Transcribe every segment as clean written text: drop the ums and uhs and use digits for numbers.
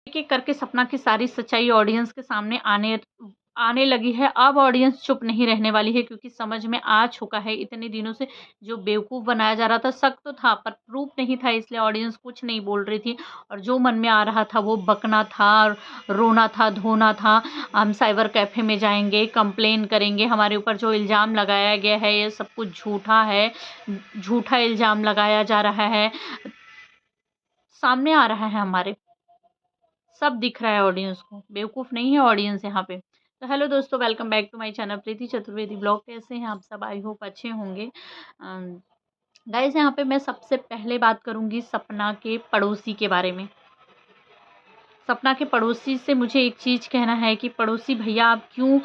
एक-एक करके सपना की सारी सच्चाई ऑडियंस के सामने आने आने लगी है। अब ऑडियंस चुप नहीं रहने वाली है, क्योंकि समझ में आ चुका है इतने दिनों से जो बेवकूफ़ बनाया जा रहा था, शक तो था पर प्रूफ़ नहीं था, इसलिए ऑडियंस कुछ नहीं बोल रही थी और जो मन में आ रहा था वो बकना था, रोना था, धोना था। हम साइबर कैफ़े में जाएँगे, कंप्लेन करेंगे, हमारे ऊपर जो इल्ज़ाम लगाया गया है ये सब कुछ झूठा है, झूठा इल्ज़ाम लगाया जा रहा है, सामने आ रहा है हमारे। सब दिख रहा है ऑडियंस को, बेवकूफ़ नहीं है ऑडियंस यहाँ पे। तो हेलो दोस्तों, welcome back to my channel Priti Chaturvedi blog. कैसे हैं आप सब? आई होप अच्छे होंगे। गाइस, यहाँ पे मैं सबसे पहले बात करूँगी सपना के पड़ोसी के बारे में। सपना के पड़ोसी से मुझे एक चीज़ कहना है कि पड़ोसी भैया, आप क्यों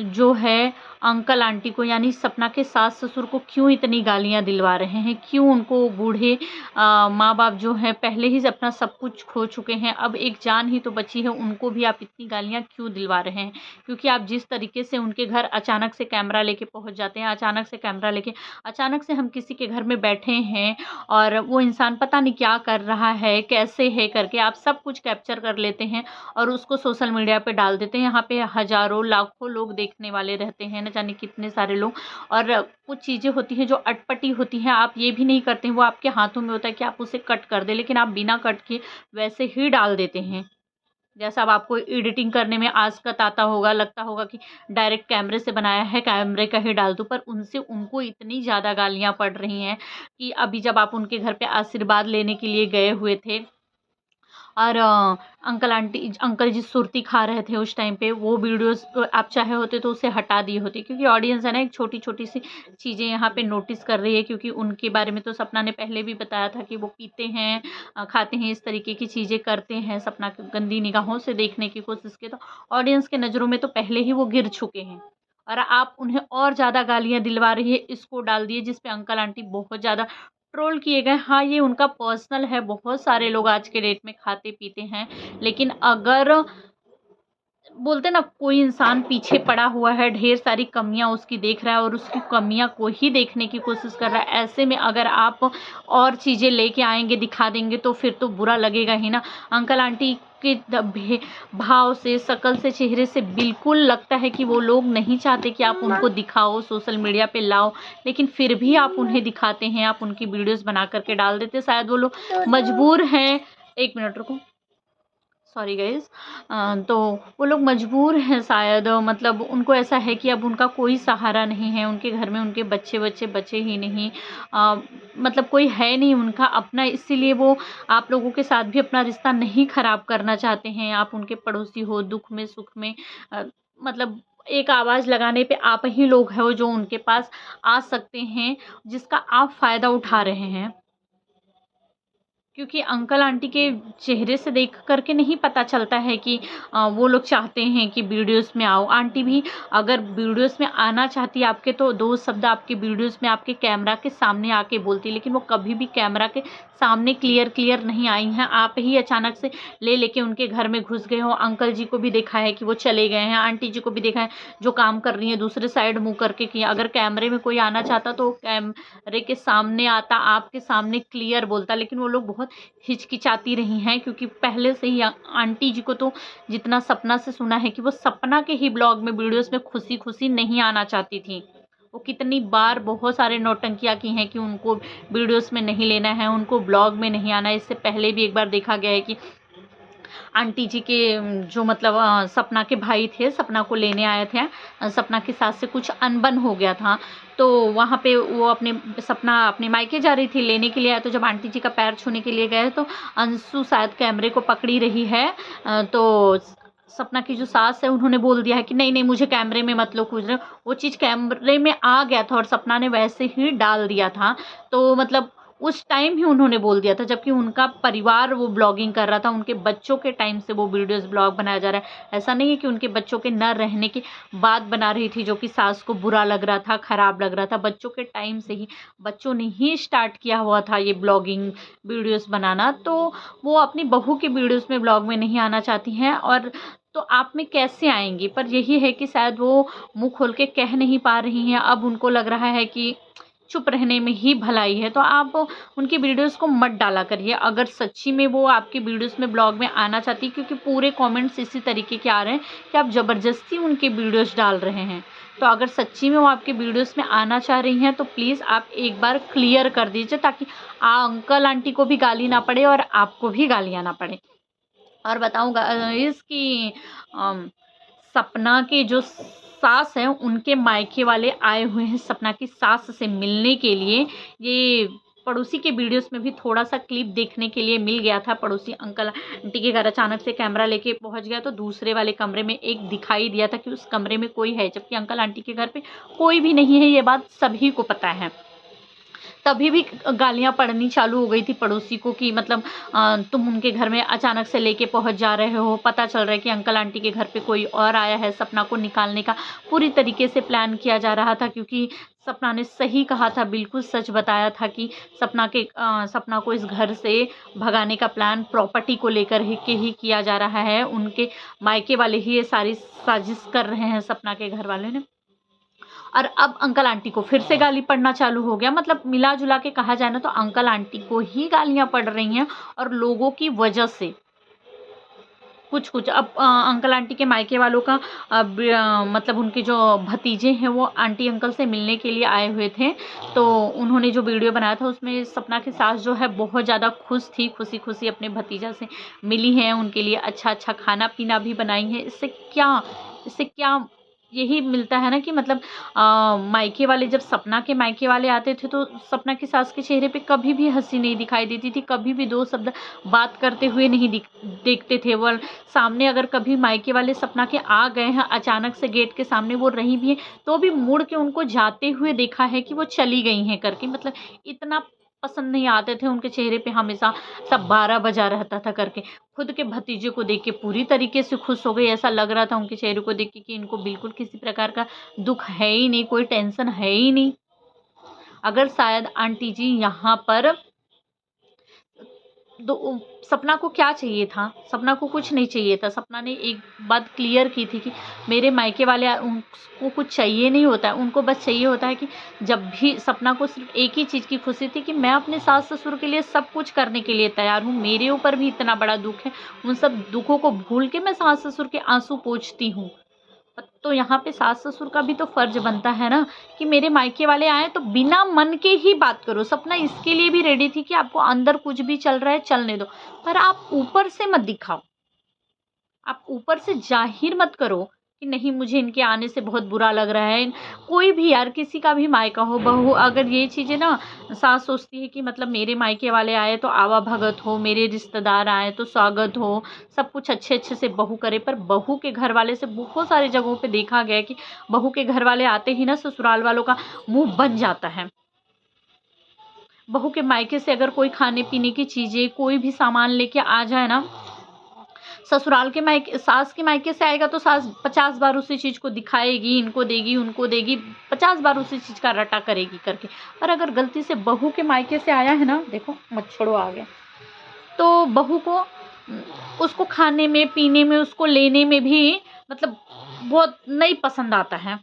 जो है अंकल आंटी को, यानी सपना के सास ससुर को क्यों इतनी गालियाँ दिलवा रहे हैं? क्यों उनको बूढ़े माँ बाप जो हैं पहले ही अपना सब कुछ खो चुके हैं, अब एक जान ही तो बची है, उनको भी आप इतनी गालियाँ क्यों दिलवा रहे हैं? क्योंकि आप जिस तरीके से उनके घर अचानक से कैमरा लेके पहुँच जाते हैं, अचानक से कैमरा लेके, अचानक से हम किसी के घर में बैठे हैं और वो इंसान पता नहीं क्या कर रहा है, कैसे है करके आप सब कुछ कैप्चर कर लेते हैं और उसको सोशल मीडिया पे डाल देते हैं। यहाँ पे हज़ारों, लाखों लोग देखने वाले रहते हैं, न जाने कितने सारे लोग। और कुछ चीज़ें होती हैं जो अटपटी होती हैं, आप ये भी नहीं करते हैं, वो आपके हाथों में होता है कि आप उसे कट कर दें, लेकिन आप बिना कट के वैसे ही डाल देते हैं। जैसा अब आपको एडिटिंग करने में आज़कत आता होगा, लगता होगा कि डायरेक्ट कैमरे से बनाया है, कैमरे का ही डाल दूँ, पर उनसे उनको इतनी ज़्यादा गालियाँ पड़ रही हैं कि अभी जब आप उनके घर पे आशीर्वाद लेने के लिए गए हुए थे और अंकल जी सुरती खा रहे थे उस टाइम पे, वो वीडियोस आप चाहे होते तो उसे हटा दिए होते, क्योंकि ऑडियंस है ना एक छोटी-छोटी सी चीज़ें यहाँ पे नोटिस कर रही है, क्योंकि उनके बारे में तो सपना ने पहले भी बताया था कि वो पीते हैं, खाते हैं, इस तरीके की चीज़ें करते हैं, सपना को गंदी निगाहों से देखने की कोशिश की, तो ऑडियंस के नज़रों में तो पहले ही वो गिर चुके हैं और आप उन्हें और ज़्यादा गालियाँ दिलवा रही है, इसको डाल दिए जिस पे अंकल आंटी बहुत ज़्यादा ट्रोल किए गए। हाँ, ये उनका पर्सनल है, बहुत सारे लोग आज के डेट में खाते-पीते हैं, लेकिन अगर बोलते ना कोई इंसान पीछे पड़ा हुआ है, ढेर सारी कमियाँ उसकी देख रहा है और उसकी कमियाँ को ही देखने की कोशिश कर रहा है, ऐसे में अगर आप और चीज़ें लेके आएँगे, दिखा देंगे तो फिर तो बुरा लगेगा ही ना। अंकल आंटी के भाव से, शक्ल से, चेहरे से बिल्कुल लगता है कि वो लोग नहीं चाहते कि आप उनको दिखाओ, सोशल मीडिया पे लाओ, लेकिन फिर भी आप उन्हें दिखाते हैं, आप उनकी वीडियोज़ बना कर के डाल देते हैं। शायद वो लोग मजबूर हैं। 1 मिनट रुको। Sorry guys. तो वो लोग मजबूर हैं शायद, मतलब उनको ऐसा है कि अब उनका कोई सहारा नहीं है, उनके घर में उनके बच्चे-वच्चे बचे ही नहीं। अ, मतलब कोई है नहीं उनका अपना, इसीलिए वो आप लोगों के साथ भी अपना रिश्ता नहीं ख़राब करना चाहते हैं। आप उनके पड़ोसी हो, दुःख में, सुख में, मतलब एक आवाज़ लगाने पे आप ही लोग हो जो उनके पास आ सकते हैं, जिसका आप फ़ायदा उठा रहे हैं। क्योंकि अंकल आंटी के चेहरे से देख कर के नहीं पता चलता है कि वो लोग चाहते हैं कि वीडियोस में आओ। आंटी भी अगर वीडियोस में आना चाहती है आपके, तो 2 शब्द आपके वीडियोस में आपके कैमरा के सामने आके बोलती, लेकिन वो कभी भी कैमरा के सामने क्लियर नहीं आई हैं। आप ही अचानक से लेके उनके घर में घुस गए हो। अंकल जी को भी देखा है कि वो चले गए हैं, आंटी जी को भी देखा है जो काम कर रही हैं दूसरे साइड मुँह करके किया। अगर कैमरे में कोई आना चाहता तो कैमरे के सामने आता, आपके सामने क्लियर बोलता, लेकिन वो लोग बहुत हिचकिचाती रही हैं, क्योंकि पहले से ही आंटी जी को तो जितना सपना से सुना है कि वो सपना के ही ब्लॉग में, वीडियोस में खुशी-खुशी नहीं आना चाहती थी। वो कितनी बार बहुत सारे नौटंकियाँ की हैं कि उनको वीडियोस में नहीं लेना है, उनको ब्लॉग में नहीं आना है। इससे पहले भी एक बार देखा गया है कि आंटी जी के जो मतलब सपना के भाई थे, सपना को लेने आए थे। सपना की सास से कुछ अनबन हो गया था, तो वहाँ पे वो सपना अपने मायके जा रही थी, लेने के लिए आए, तो जब आंटी जी का पैर छूने के लिए गए तो अंशु शायद कैमरे को पकड़ी रही है। तो सपना की जो सास है उन्होंने बोल दिया है कि नहीं, नहीं मुझे कैमरे में मत लो कुछ। वो चीज़ कैमरे में आ गया था और सपना ने वैसे ही डाल दिया था। तो मतलब उस टाइम ही उन्होंने बोल दिया था, जबकि उनका परिवार वो ब्लॉगिंग कर रहा था, उनके बच्चों के टाइम से वो वीडियोज़ ब्लॉग बनाया जा रहा है। ऐसा नहीं है कि उनके बच्चों के न रहने के बाद बना रही थी, जो कि सास को बुरा लग रहा था, ख़राब लग रहा था। बच्चों के टाइम से ही बच्चों ने ही स्टार्ट किया हुआ था ये ब्लॉगिंग वीडियोज़ बनाना, तो वो अपनी बहू की वीडियोज़ में ब्लॉग में नहीं आना चाहती हैं, और तो आप में कैसे आएँगी? पर यही है कि शायद वो मुँह खोल के कह नहीं पा रही हैं। अब उनको लग रहा है कि चुप रहने में ही भलाई है। तो आप उनकी वीडियोस को मत डाला करिए अगर सच्ची में वो आपकी वीडियोस में ब्लॉग में आना चाहती है, क्योंकि पूरे कमेंट्स इसी तरीके के आ रहे हैं कि आप ज़बरदस्ती उनकी वीडियोस डाल रहे हैं। तो अगर सच्ची में वो आपकी वीडियोस में आना चाह रही हैं तो प्लीज़ आप एक बार क्लियर कर दीजिए, ताकि अंकल आंटी को भी गाली ना पड़े और आपको भी गालियाँ ना पड़े। और बताऊँगा इसकी सपना के जो सास हैं उनके मायके वाले आए हुए हैं सपना की सास से मिलने के लिए। ये पड़ोसी के वीडियोस में भी थोड़ा-सा क्लिप देखने के लिए मिल गया था। पड़ोसी अंकल आंटी के घर अचानक से कैमरा लेके पहुँच गया तो दूसरे वाले कमरे में एक दिखाई दिया था कि उस कमरे में कोई है, जबकि अंकल आंटी के घर पे कोई भी नहीं है, ये बात सभी को पता है। तभी भी गालियाँ पड़नी चालू हो गई थी पड़ोसी को कि मतलब तुम उनके घर में अचानक से लेके पहुँच जा रहे हो, पता चल रहा है कि अंकल आंटी के घर पे कोई और आया है। सपना को निकालने का पूरी तरीके से प्लान किया जा रहा था, क्योंकि सपना ने सही कहा था, बिल्कुल सच बताया था कि सपना को इस घर से भगाने का प्लान प्रॉपर्टी को लेकर ही किया जा रहा है। उनके मायके वाले ही ये सारी साजिश कर रहे हैं सपना के घर वाले ने। और अब अंकल आंटी को फिर से गाली पड़ना चालू हो गया। मतलब मिला-जुला के कहा जाए ना तो अंकल आंटी को ही गालियाँ पड़ रही हैं और लोगों की वजह से। कुछ-कुछ अब अंकल आंटी के मायके वालों का मतलब उनके जो भतीजे हैं वो आंटी अंकल से मिलने के लिए आए हुए थे। तो उन्होंने जो वीडियो बनाया था उसमें सपना की सास जो है बहुत ज़्यादा खुश थी, खुशी-खुशी अपने भतीजा से मिली हैं, उनके लिए अच्छा-अच्छा खाना-पीना भी बनाई हैं। इससे क्या यही मिलता है ना कि मतलब मायके वाले जब सपना के मायके वाले आते थे तो सपना की सास के चेहरे पे कभी भी हँसी नहीं दिखाई देती थी, कभी भी 2 शब्द बात करते हुए नहीं देखते थे। वो सामने अगर कभी मायके वाले सपना के आ गए हैं अचानक से गेट के सामने, वो रही भी हैं, तो भी मुड़ के उनको जाते हुए देखा है कि वो चली गई हैं करके। मतलब इतना पसंद नहीं आते थे उनके चेहरे पे, हमेशा सब 12 बजा रहता था करके। खुद के भतीजे को देख के पूरी तरीके से खुश हो गई, ऐसा लग रहा था उनके चेहरे को देख के कि इनको बिल्कुल किसी प्रकार का दुःख है ही नहीं, कोई टेंशन है ही नहीं। अगर शायद आंटी जी यहाँ पर सपना को क्या चाहिए था? सपना को कुछ नहीं चाहिए था। सपना ने एक बात क्लियर की थी कि मेरे मायके वाले उनको कुछ चाहिए नहीं होता है, उनको बस चाहिए होता है कि जब भी सपना को सिर्फ़ एक ही चीज़ की खुशी थी कि मैं अपने सास-ससुर के लिए सब कुछ करने के लिए तैयार हूँ। मेरे ऊपर भी इतना बड़ा दुःख है, उन सब दुखों को भूल के मैं सास-ससुर के आँसू पोंछती हूँ। तो यहाँ पे सास-ससुर का भी तो फ़र्ज़ बनता है ना कि मेरे मायके वाले आएँ तो बिना मन के ही बात करो। सपना इसके लिए भी रेडी थी कि आपको अंदर कुछ भी चल रहा है चलने दो, पर आप ऊपर से मत दिखाओ। आप ऊपर से ज़ाहिर मत करो कि नहीं मुझे इनके आने से बहुत बुरा लग रहा है। कोई भी यार किसी का भी मायका हो, बहू अगर ये चीज़ें ना सास सोचती है कि मतलब मेरे मायके वाले आए तो आवा-भगत हो, मेरे रिश्तेदार आए तो स्वागत हो, सब कुछ अच्छे-अच्छे से बहू करे। पर बहू के घर वाले से बहुत सारी जगहों पे देखा गया है कि बहू के घर वाले आते ही ना ससुराल वालों का मुँह बन जाता है। बहू के मायके से अगर कोई खाने-पीने की चीज़ें, कोई भी सामान लेके आ जाए ना, ससुराल के मायके सास के मायके से आएगा तो सास 50 बार उसी चीज़ को दिखाएगी, इनको देगी, उनको देगी, 50 बार उसी चीज़ का रटा करेगी करके। और अगर गलती से बहू के मायके से आया है ना, देखो मच्छरों आ गया, तो बहू को उसको खाने में, पीने में, उसको लेने में भी मतलब बहुत नहीं पसंद आता है।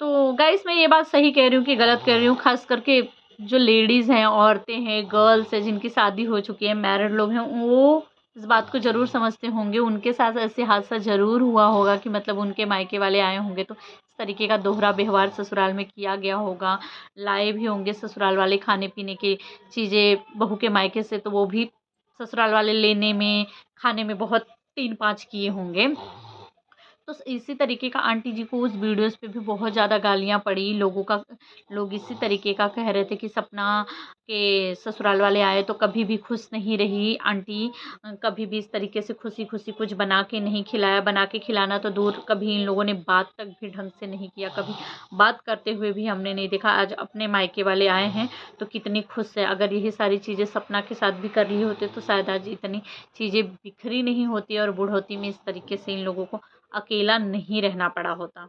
तो गाइस मैं ये बात सही कह रही हूँ कि गलत कह रही हूँ? ख़ास करके जो लेडीज़ हैं, औरतें हैं, गर्ल्स हैं, जिनकी शादी हो चुकी है, मैरिड लोग हैं, वो इस बात को ज़रूर समझते होंगे। उनके साथ ऐसे हादसा ज़रूर हुआ होगा कि मतलब उनके मायके वाले आए होंगे तो इस तरीके का दोहरा व्यवहार ससुराल में किया गया होगा। लाए भी होंगे ससुराल वाले खाने-पीने की चीज़ें बहू के मायके से, तो वो भी ससुराल वाले लेने में, खाने में बहुत 3-5 किए होंगे। तो इसी तरीके का आंटी जी को उस वीडियोस पे भी बहुत ज़्यादा गालियाँ पड़ी। लोग इसी तरीके का कह रहे थे कि सपना के ससुराल वाले आए तो कभी भी खुश नहीं रही आंटी, कभी भी इस तरीके से खुशी-खुशी कुछ बना के नहीं खिलाया। बना के खिलाना तो दूर, कभी इन लोगों ने बात तक भी ढंग से नहीं किया, कभी बात करते हुए भी हमने नहीं देखा। आज अपने मायके वाले आए हैं तो कितनी खुश है। अगर यही सारी चीज़ें सपना के साथ भी कर लिए होते तो शायद आज इतनी चीज़ें बिखरी नहीं होती और बुढ़ौती में इस तरीके से इन लोगों को अकेला नहीं रहना पड़ा होता।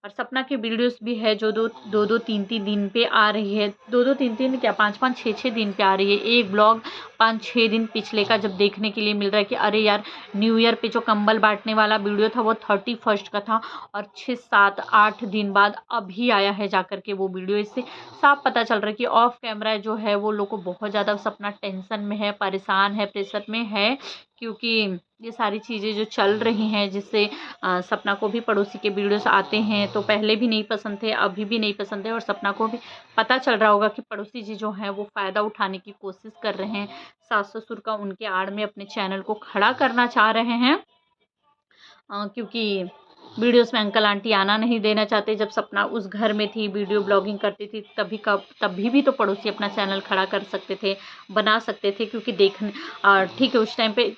और सपना की वीडियोस भी है जो दो 3 दिन पे आ रही है, दो 3 क्या 5 6 दिन पे आ रही है। एक ब्लॉग 5 6 दिन पिछले का जब देखने के लिए मिल रहा है कि अरे यार, न्यू ईयर पे जो कंबल बांटने वाला वीडियो था वो 31 का था और 6 7 8 दिन बाद अभी आया है जाकर के वो वीडियो। इससे साफ पता चल रहा है कि ऑफ कैमरा जो है वो लोग को बहुत ज़्यादा सपना टेंशन में है, परेशान है, प्रेशर में है, क्योंकि ये सारी चीज़ें जो चल रही हैं जिससे सपना को भी पड़ोसी के वीडियोस आते हैं तो पहले भी नहीं पसंद थे, अभी भी नहीं पसंद है, और सपना को भी पता चल रहा होगा कि पड़ोसी जी जो हैं वो फ़ायदा उठाने की कोशिश कर रहे हैं, सास ससुर का उनके आड़ में अपने चैनल को खड़ा करना चाह रहे हैं, क्योंकि वीडियोस में अंकल आंटी आना नहीं देना चाहते। जब सपना उस घर में थी, वीडियो ब्लॉगिंग करती थी, तभी भी तो पड़ोसी अपना चैनल खड़ा कर सकते थे, बना सकते थे, क्योंकि देखने ठीक है उस टाइम पे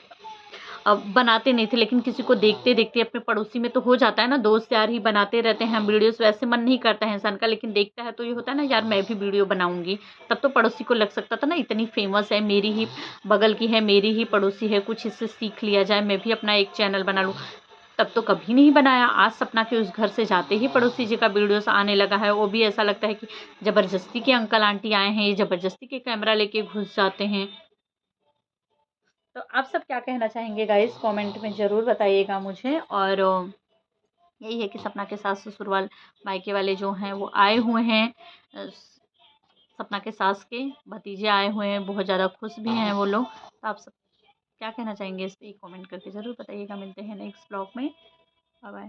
बनाते नहीं थे, लेकिन किसी को देखते देखते अपने पड़ोसी में तो हो जाता है ना, दोस्त यार ही बनाते रहते हैं वीडियोस। वैसे मन नहीं करता है इंसान का, लेकिन देखता है तो ये होता है ना, यार मैं भी वीडियो बनाऊंगी। तब तो पड़ोसी को लग सकता था ना, इतनी फेमस है, मेरी ही बगल की है, मेरी ही पड़ोसी है, कुछ इससे सीख लिया जाए, मैं भी अपना एक चैनल बना लूँ। तब तो कभी नहीं बनाया। आज सपना के उस घर से जाते ही पड़ोसी जी का वीडियोस आने लगा है। वो भी ऐसा लगता है कि ज़बरदस्ती के अंकल आंटी आए हैं, ये ज़बरदस्ती के कैमरा लेके घुस जाते हैं। तो आप सब क्या कहना चाहेंगे गाइस, कमेंट में ज़रूर बताइएगा मुझे। और यही है कि सपना के सास ससुर वाले मायके वाले जो हैं वो आए हुए हैं, सपना के सास के भतीजे आए हुए हैं, बहुत ज़्यादा खुश भी हैं वो लोग। तो आप सब क्या कहना चाहेंगे इस पे कमेंट करके ज़रूर बताइएगा। मिलते हैं नेक्स्ट ब्लॉग में। Bye bye.